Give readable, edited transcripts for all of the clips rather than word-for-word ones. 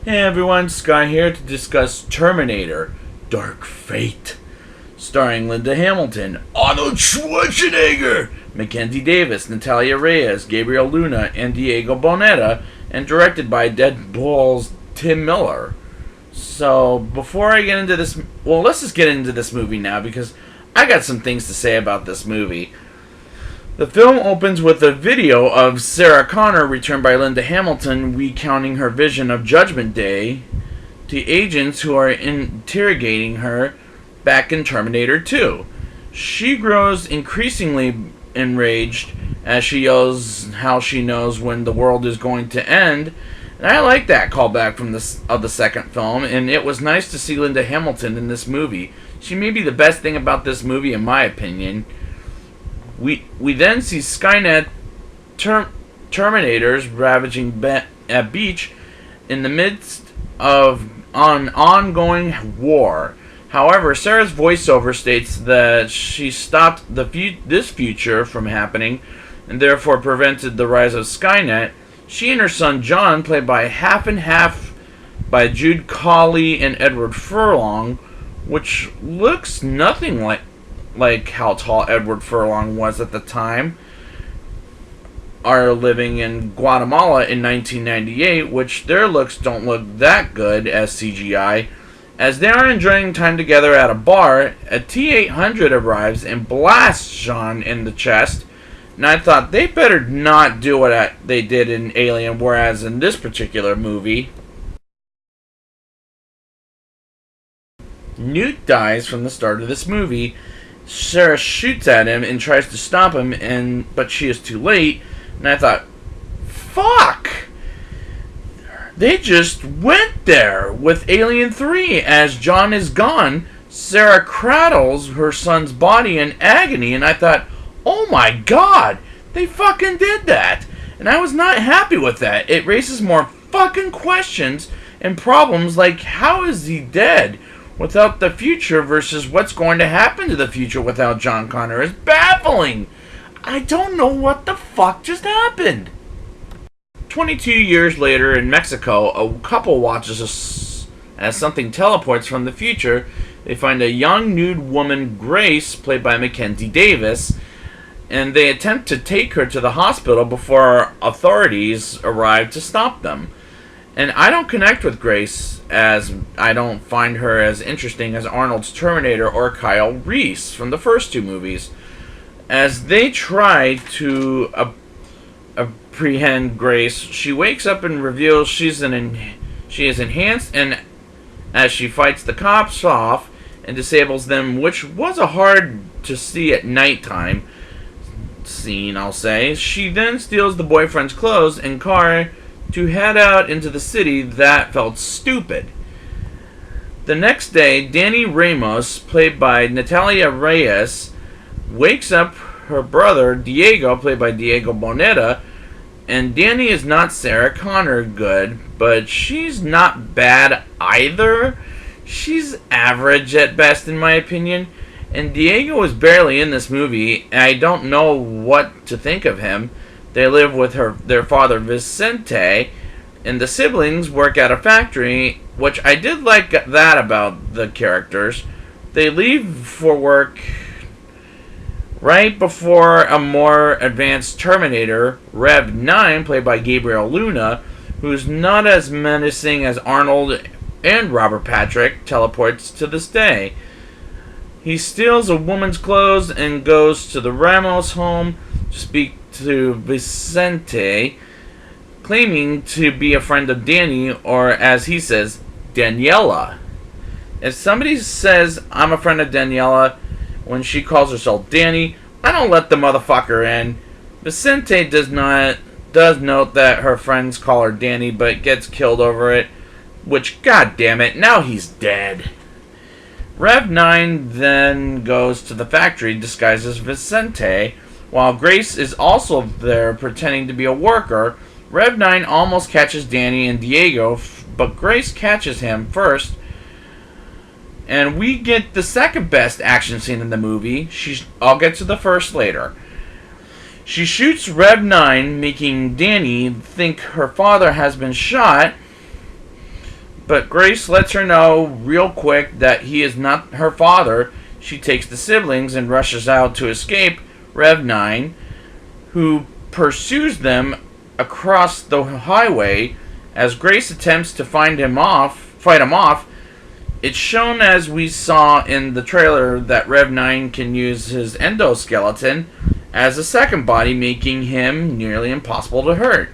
Hey everyone, Sky here to discuss Terminator Dark Fate. Starring Linda Hamilton, Arnold Schwarzenegger, Mackenzie Davis, Natalia Reyes, Gabriel Luna, and Diego Boneta, and directed by Deadpool's Tim Miller. So, before I get into this, let's just get into this movie now because I got some things to say about this movie. The film opens with a video of Sarah Connor, returned by Linda Hamilton, recounting her vision of Judgment Day to agents who are interrogating her back in Terminator 2. She grows increasingly enraged as she yells how she knows when the world is going to end. And I like that callback from the second film, and it was nice to see Linda Hamilton in this movie. She may be the best thing about this movie, in my opinion. We then see Skynet Terminators ravaging a beach in the midst of an ongoing war. However, Sarah's voiceover states that she stopped this future from happening and therefore prevented the rise of Skynet. She and her son John, played by half and half by Jude Cawley and Edward Furlong, which looks nothing like how tall Edward Furlong was at the time, are living in Guatemala in 1998, which their looks don't look that good as CGI. As they are enjoying time together at a bar, a T-800 arrives and blasts John in the chest, and I thought they better not do what they did in Alien, whereas in this particular movie, Newt dies from the start of this movie. Sarah shoots at him and tries to stop him, but she is too late. And I thought, fuck! They just went there with Alien 3. As John is gone, Sarah cradles her son's body in agony, and I thought, oh my god, they fucking did that. And I was not happy with that. It raises more fucking questions and problems like, how is he dead without the future versus what's going to happen to the future without John Connor is baffling. I don't know what the fuck just happened. 22 years later in Mexico, a couple watches as something teleports from the future. They find a young nude woman, Grace, played by Mackenzie Davis, and they attempt to take her to the hospital before authorities arrive to stop them. And I don't connect with Grace, as I don't find her as interesting as Arnold's Terminator or Kyle Reese from the first two movies. As they try to apprehend Grace, she wakes up and reveals she is enhanced, and as she fights the cops off and disables them, which was a hard to see at nighttime scene, I'll say. She then steals the boyfriend's clothes and car to head out into the city. That felt stupid. The next day, Danny Ramos, played by Natalia Reyes, wakes up her brother, Diego, played by Diego Boneta, and Danny is not Sarah Connor good, but she's not bad either. She's average at best, in my opinion, and Diego is barely in this movie, and I don't know what to think of him. They live with their father, Vicente, and the siblings work at a factory, which I did like that about the characters. They leave for work right before a more advanced Terminator, Rev 9, played by Gabriel Luna, who's not as menacing as Arnold and Robert Patrick, teleports to this day. He steals a woman's clothes and goes to the Ramos home to speak to Vicente, claiming to be a friend of Danny, or as he says, Daniela. If somebody says, I'm a friend of Daniela, when she calls herself Danny, I don't let the motherfucker in. Vicente does note that her friends call her Danny, but gets killed over it, which, god damn it, now he's dead. Rev 9 then goes to the factory disguised as Vicente. While Grace is also there pretending to be a worker, Rev 9 almost catches Danny and Diego, but Grace catches him first. And we get the second best action scene in the movie. I'll get to the first later. She shoots Rev 9, making Danny think her father has been shot. But Grace lets her know real quick that he is not her father. She takes the siblings and rushes out to escape Rev 9, who pursues them across the highway. As Grace attempts to fight him off, it's shown, as we saw in the trailer, that Rev 9 can use his endoskeleton as a second body, making him nearly impossible to hurt.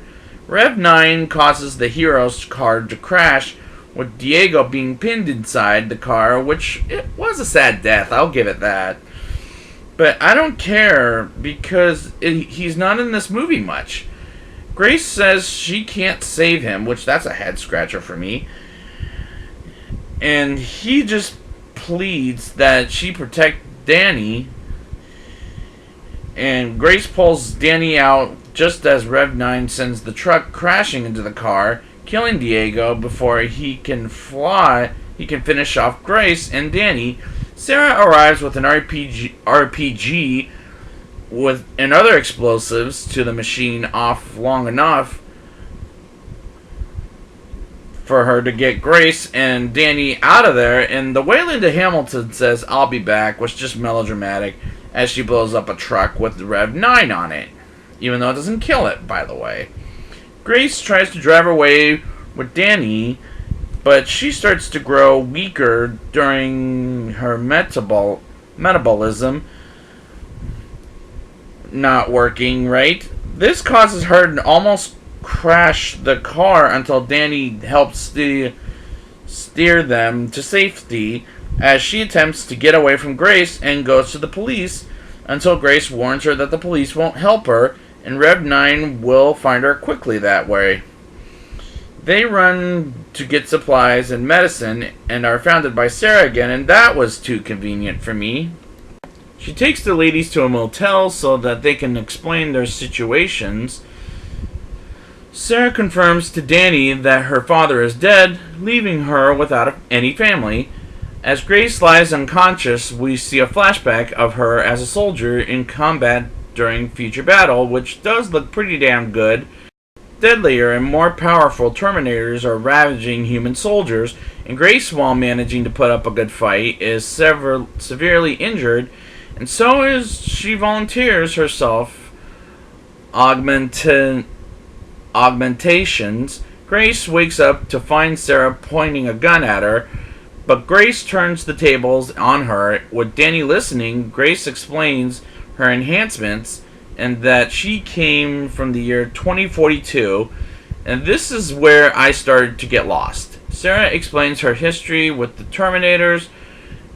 Rev 9 causes the hero's car to crash, with Diego being pinned inside the car, which it was a sad death, I'll give it that. But I don't care, because he's not in this movie much. Grace says she can't save him, which that's a head scratcher for me. And he just pleads that she protect Danny. And Grace pulls Danny out just as Rev 9 sends the truck crashing into the car, killing Diego before he can finish off Grace and Danny. Sarah arrives with an RPG with and other explosives to the machine off long enough for her to get Grace and Danny out of there. And the way Linda Hamilton says "I'll be back" was just melodramatic, as she blows up a truck with Rev 9 on it, even though it doesn't kill it, by the way. Grace tries to drive away with Danny, but she starts to grow weaker during her metabolism not working right. This causes her to almost crash the car until Danny helps steer them to safety, as she attempts to get away from Grace and goes to the police, until Grace warns her that the police won't help her, and Rev 9 will find her quickly that way. They run to get supplies and medicine and are founded by Sarah again, and that was too convenient for me. She takes the ladies to a motel so that they can explain their situations. Sarah confirms to Danny that her father is dead, leaving her without any family. As Grace lies unconscious, we see a flashback of her as a soldier in combat during future battle, which does look pretty damn good. Deadlier and more powerful Terminators are ravaging human soldiers, and Grace, while managing to put up a good fight, is severely injured, and so is she volunteers herself augmentations. Grace wakes up to find Sarah pointing a gun at her, but Grace turns the tables on her. With Danny listening, Grace explains her enhancements and that she came from the year 2042, and this is where I started to get lost. Sarah explains her history with the Terminators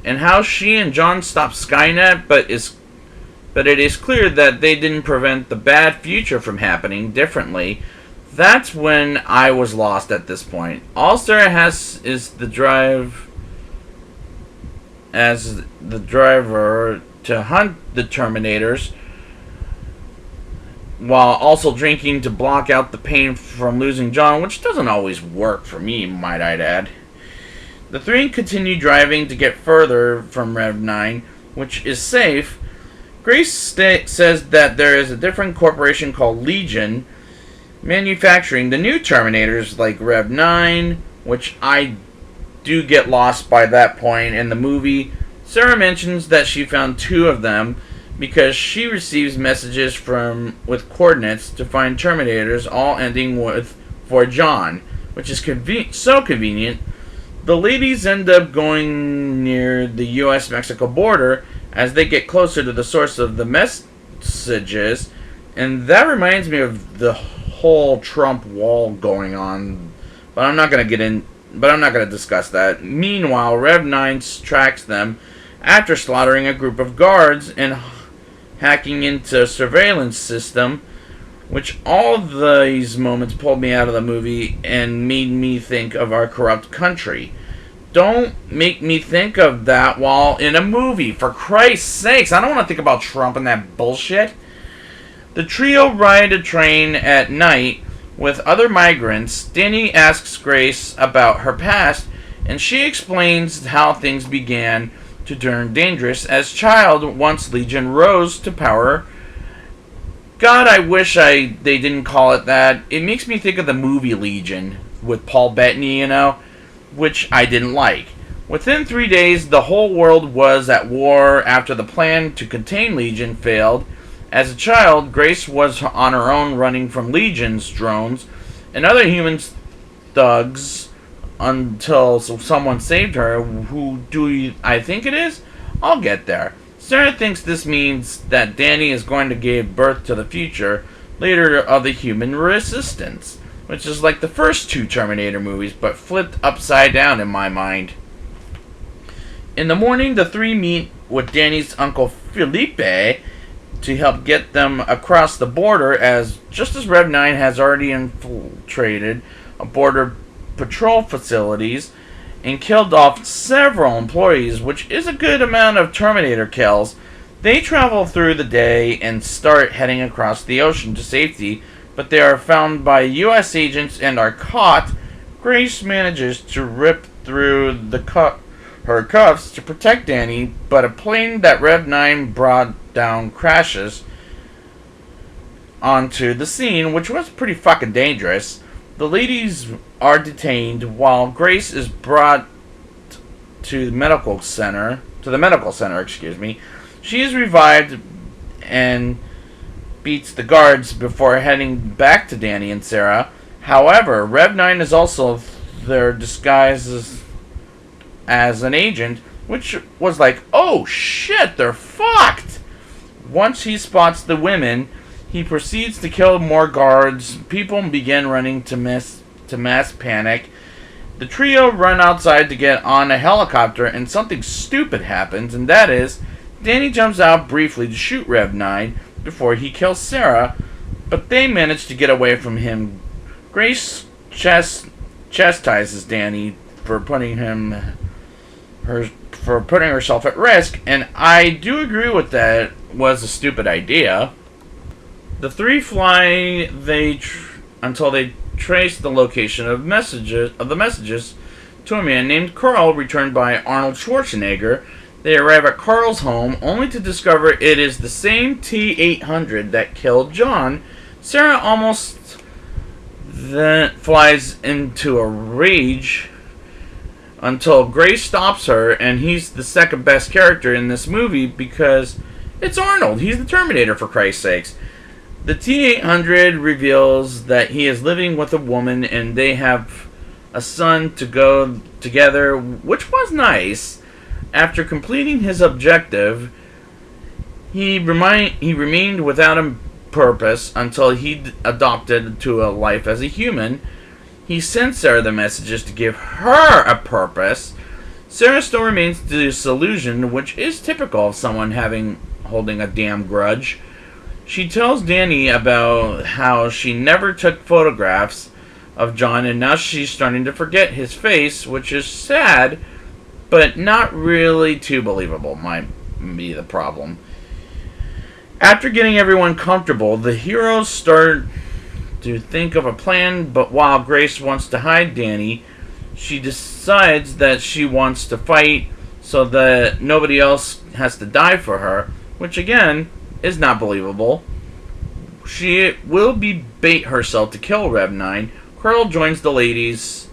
and how she and John stopped Skynet, but it is clear that they didn't prevent the bad future from happening differently. That's when I was lost at this point. All Sarah has is the drive as the driver to hunt the Terminators, while also drinking to block out the pain from losing John, which doesn't always work for me, might I add. The three continue driving to get further from Rev 9, which is safe. Grace says that there is a different corporation called Legion manufacturing the new Terminators like Rev 9, which I do get lost by that point in the movie. Sarah mentions that she found two of them because she receives messages with coordinates to find Terminators, all ending with "for John," which is so convenient. The ladies end up going near the U.S.-Mexico border as they get closer to the source of the messages, and that reminds me of the whole Trump wall going on. But I'm not going to discuss that. Meanwhile, Rev 9 tracks them after slaughtering a group of guards and hacking into a surveillance system, which all of these moments pulled me out of the movie and made me think of our corrupt country. Don't make me think of that while in a movie, for Christ's sakes. I don't want to think about Trump and that bullshit. The trio ride a train at night with other migrants. Danny asks Grace about her past, and she explains how things began to turn dangerous as child once Legion rose to power. God, I wish they didn't call it that. It makes me think of the movie Legion with Paul Bettany, which I didn't like. Within 3 days, the whole world was at war after the plan to contain Legion failed. As a child, Grace was on her own running from Legion's drones and other human thugs until someone saved her. Who do I think it is? I'll get there. Sarah thinks this means that Danny is going to give birth to the future leader of the human resistance, which is like the first two Terminator movies, but flipped upside down in my mind. In the morning, the three meet with Danny's uncle Felipe to help get them across the border, as just as Rev 9 has already infiltrated a border patrol facilities and killed off several employees, which is a good amount of Terminator kills. They travel through the day and start heading across the ocean to safety, but they are found by U.S. agents and are caught. Grace manages to rip through her cuffs to protect Danny, but a plane that Rev 9 brought down crashes onto the scene, which was pretty fucking dangerous. The ladies are detained while Grace is brought to the medical center. She is revived and beats the guards before heading back to Danny and Sarah. However, Rev 9 is also their disguise as an agent, which was like, oh shit, they're fucked. Once he spots the women, he proceeds to kill more guards. People begin running to mass panic. The trio run outside to get on a helicopter, and something stupid happens, and that is, Danny jumps out briefly to shoot Rev 9 before he kills Sarah, but they manage to get away from him. Grace chastises Danny for putting herself at risk, and I do agree with that. Was a stupid idea. The three fly until they trace the location of the messages to a man named Carl, returned by Arnold Schwarzenegger. They arrive at Carl's home, only to discover it is the same T-800 that killed John. Sarah almost then flies into a rage until Grace stops her, and he's the second best character in this movie because it's Arnold. He's the Terminator, for Christ's sakes. The T-800 reveals that he is living with a woman and they have a son to go together, which was nice. After completing his objective, he remained without a purpose until he adopted to a life as a human. He sent Sarah the messages to give her a purpose. Sarah still remains disillusioned, which is typical of someone holding a damn grudge. She tells Danny about how she never took photographs of John, and now she's starting to forget his face, which is sad, but not really too believable, might be the problem. After getting everyone comfortable, the heroes start to think of a plan, but while Grace wants to hide Danny, she decides that she wants to fight so that nobody else has to die for her, which again is not believable. She will bait herself to kill Rev 9. Carl joins the ladies.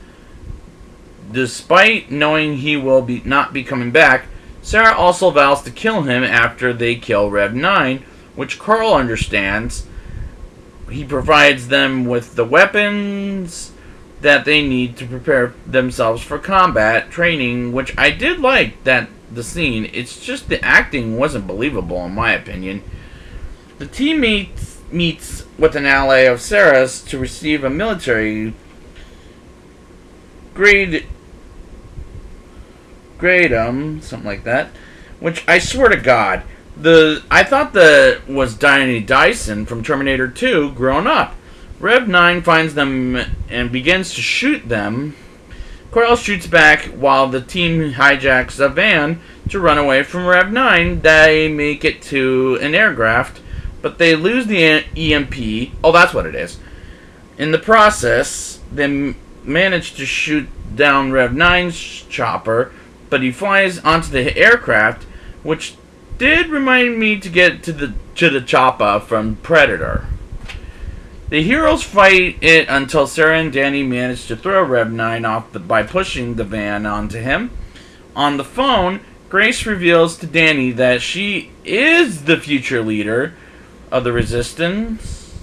Despite knowing he will not be coming back, Sarah also vows to kill him after they kill Rev 9, which Carl understands. He provides them with the weapons that they need to prepare themselves for combat training, which I did like the scene. It's just the acting wasn't believable in my opinion. The team meets with an ally of Sarah's to receive a military grade something like that, which I swear to God, I thought that was Donnie Dyson from Terminator 2 grown up. Rev 9 finds them and begins to shoot them. Carl shoots back while the team hijacks a van to run away from Rev 9. They make it to an aircraft, but they lose the EMP. Oh, that's what it is. In the process, they manage to shoot down Rev 9's chopper, but he flies onto the aircraft, which did remind me to get to the chopper from Predator. The heroes fight it until Sarah and Danny manage to throw Rev 9 off by pushing the van onto him. On the phone, Grace reveals to Danny that she is the future leader of the Resistance,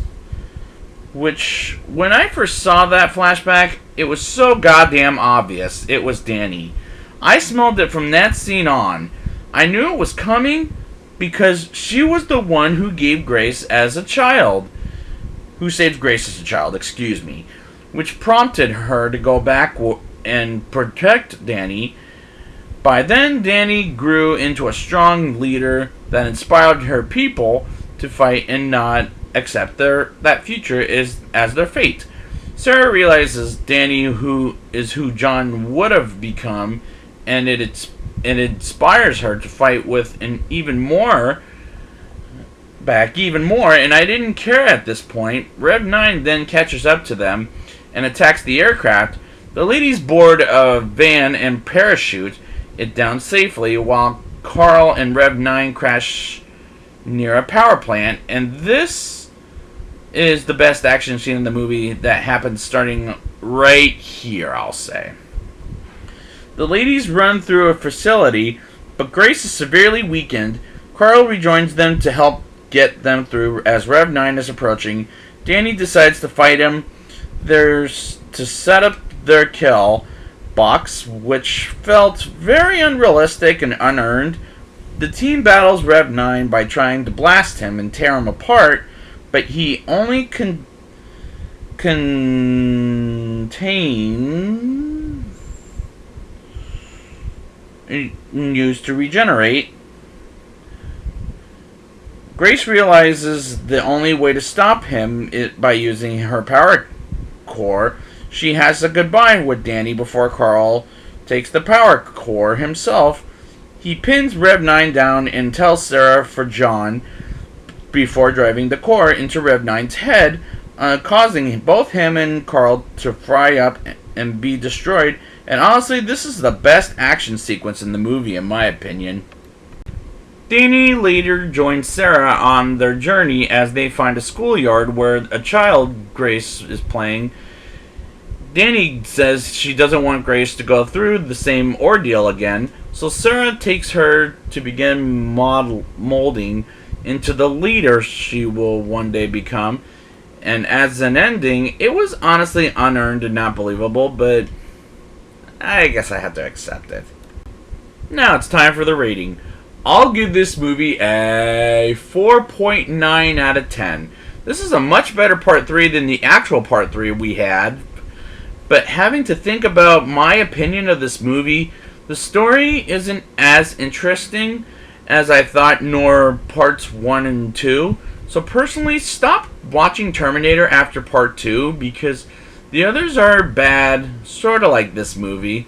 which, when I first saw that flashback, it was so goddamn obvious it was Danny. I smelled it from that scene on. I knew it was coming because she was the one who gave Grace as a child. Who saved Grace as a child, excuse me. Which prompted her to go back and protect Danny. By then, Danny grew into a strong leader that inspired her people to fight and not accept that future as their fate. Sarah realizes Danny who John would have become, and it inspires her to fight with an even more, and I didn't care at this point. Rev 9 then catches up to them and attacks the aircraft. The ladies board a van and parachute it down safely, while Carl and Rev 9 crash near a power plant, and this is the best action scene in the movie that happens starting right here, I'll say. The ladies run through a facility, but Grace is severely weakened. Carl rejoins them to help get them through as Rev 9 is approaching. Danny decides to fight him. There's to set up their kill box, which felt very unrealistic and unearned. The team battles Rev 9 by trying to blast him and tear him apart, but he only used to regenerate. Grace realizes the only way to stop him is by using her power core. She has a goodbye with Danny before Carl takes the power core himself. He pins Rev 9 down and tells Sarah for John before driving the core into Rev 9's head, causing both him and Carl to fry up and be destroyed. And honestly, this is the best action sequence in the movie, in my opinion. Danny later joins Sarah on their journey as they find a schoolyard where a child Grace is playing. Danny says she doesn't want Grace to go through the same ordeal again, so Sarah takes her to begin molding into the leader she will one day become. And as an ending, it was honestly unearned and not believable, but I guess I had to accept it. Now it's time for the rating. I'll give this movie a 4.9 out of 10. This is a much better part 3 than the actual part 3 we had. But having to think about my opinion of this movie, the story isn't as interesting as I thought, nor parts 1 and 2. So personally, stop watching Terminator after part 2, because the others are bad, sort of like this movie.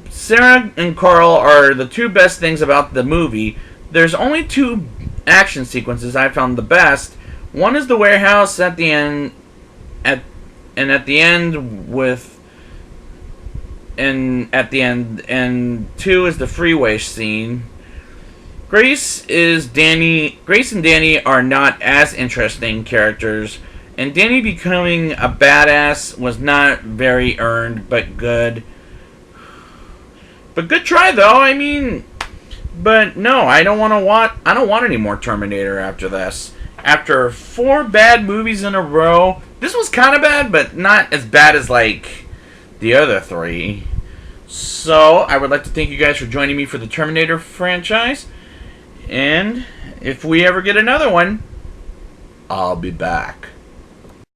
Sarah and Carl are the two best things about the movie. There's only two action sequences I found the best. One is the warehouse at the end, and two is the freeway scene. Grace and Danny are not as interesting characters, and Danny becoming a badass was not very earned, but good. But good try though. I mean, but no, I don't want any more Terminator after this. After 4 bad movies in a row, this was kind of bad, but not as bad as like the other 3. So I would like to thank you guys for joining me for the Terminator franchise. And if we ever get another one, I'll be back.